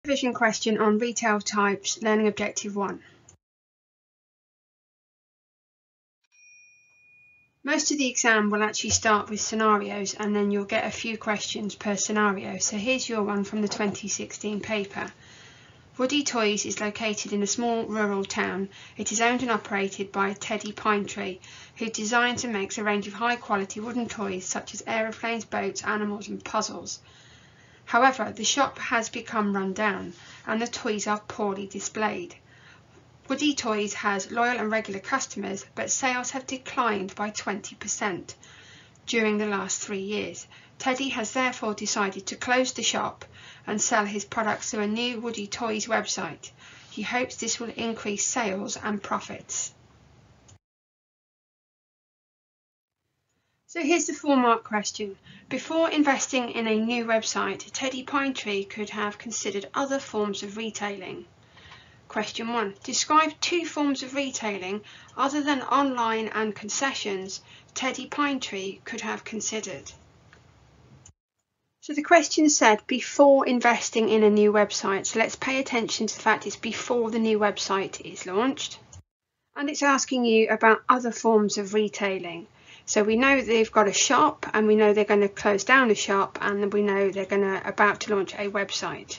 Revision question on retail types, learning objective 1. Most of the exam will actually start with scenarios and then you'll get a few questions per scenario. So here's your one from the 2016 paper. Woody Toys is located in a small rural town. It is owned and operated by Teddy Pinetree, who designs and makes a range of high-quality wooden toys such as aeroplanes, boats, animals and puzzles. However, the shop has become run down and the toys are poorly displayed. Woody Toys has loyal and regular customers, but sales have declined by 20% during the last 3 years. Teddy has therefore decided to close the shop and sell his products through a new Woody Toys website. He hopes this will increase sales and profits. So here's the 4-mark question. Before investing in a new website, Teddy Pinetree could have considered other forms of retailing. Question 1. Describe 2 forms of retailing other than online and concessions Teddy Pinetree could have considered. So the question said before investing in a new website. So let's pay attention to the fact it's before the new website is launched. And it's asking you about other forms of retailing. So we know they've got a shop and we know they're going to close down the shop and we know they're about to launch a website.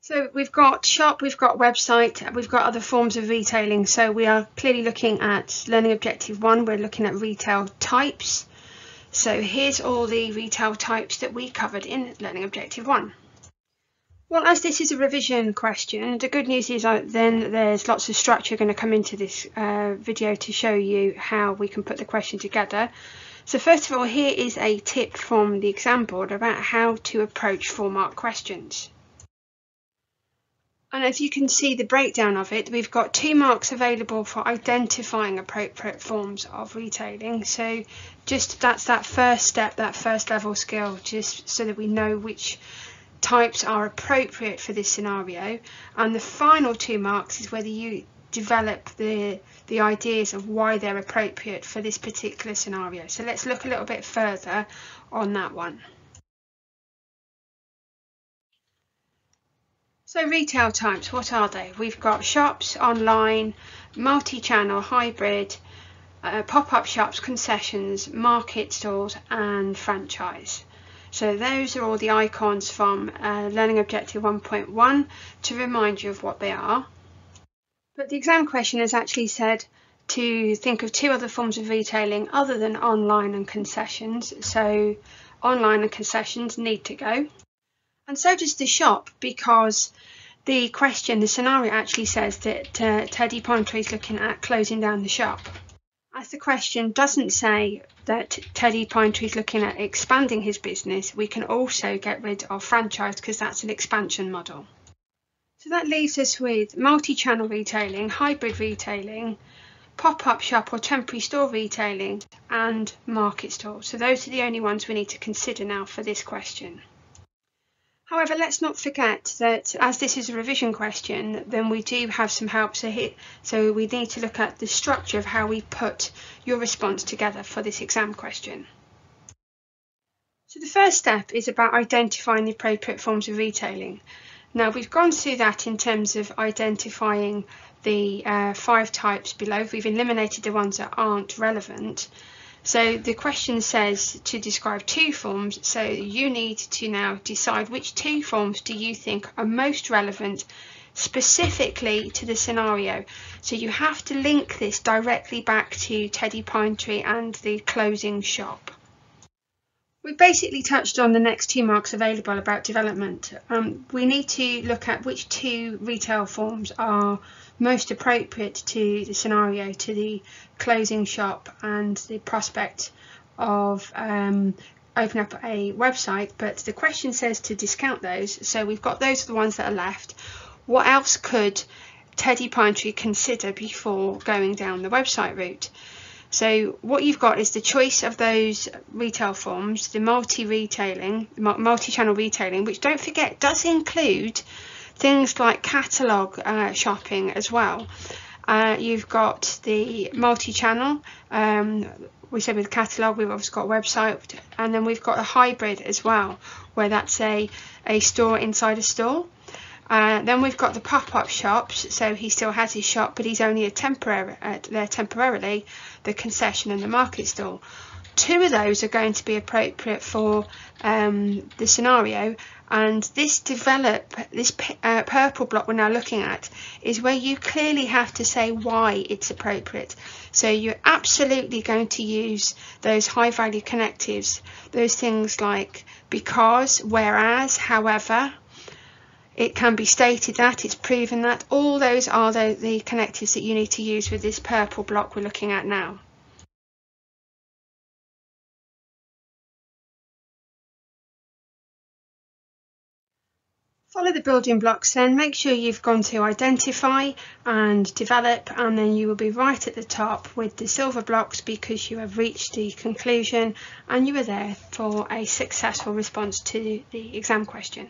So we've got shop, we've got website, we've got other forms of retailing. So we are clearly looking at learning objective 1. We're looking at retail types. So here's all the retail types that we covered in learning objective 1. Well, as this is a revision question, the good news is then there's lots of structure going to come into this video to show you how we can put the question together. So first of all, here is a tip from the exam board about how to approach 4-mark questions. And as you can see the breakdown of it, we've got 2 marks available for identifying appropriate forms of retailing. So just that's that first step, that first level skill, just so that we know which types are appropriate for this scenario. And the final 2 marks is whether you develop the ideas of why they're appropriate for this particular scenario. So let's look a little bit further on that one. So retail types, what are they? We've got shops, online, multi-channel, hybrid, pop-up shops, concessions, market stalls and franchise. So those are all the icons from Learning Objective 1.1 to remind you of what they are. But the exam question has actually said to think of 2 other forms of retailing other than online and concessions. So online and concessions need to go. And so does the shop, because the scenario actually says that Teddy Pinetree is looking at closing down the shop. As the question doesn't say that Teddy Pinetree is looking at expanding his business, we can also get rid of franchise because that's an expansion model. So that leaves us with multi-channel retailing, hybrid retailing, pop-up shop or temporary store retailing and market stores. So those are the only ones we need to consider now for this question. However, let's not forget that as this is a revision question, then we do have some help. So we need to look at the structure of how we put your response together for this exam question. So the first step is about identifying the appropriate forms of retailing. Now we've gone through that in terms of identifying the 5 types below. We've eliminated the ones that aren't relevant. So the question says to describe 2 forms, so you need to now decide which 2 forms do you think are most relevant specifically to the scenario. So you have to link this directly back to Teddy Pinetree and the closing shop. We basically touched on the next 2 marks available about development. We need to look at which 2 retail forms are most appropriate to the scenario, to the closing shop and the prospect of opening up a website, but the question says to discount those. So we've got those are the ones that are left. What else could Teddy Pinetree consider before going down the website route? So what you've got is the choice of those retail forms, the multi-channel retailing, which don't forget does include things like catalogue shopping as well. You've got the multi-channel, we said with catalogue, we've obviously got a website, and then we've got a hybrid as well, where that's a store inside a store. Then we've got the pop-up shops, so he still has his shop, but he's only there temporarily, the concession and the market stall. 2 of those are going to be appropriate for the scenario, and this purple block we're now looking at is where you clearly have to say why it's appropriate. So you're absolutely going to use those high value connectives, those things like because, whereas, however, it can be stated that, it's proven that. All those are the connectives that you need to use with this purple block we're looking at now. Follow the building blocks then, make sure you've gone to identify and develop, and then you will be right at the top with the silver blocks because you have reached the conclusion and you are there for a successful response to the exam question.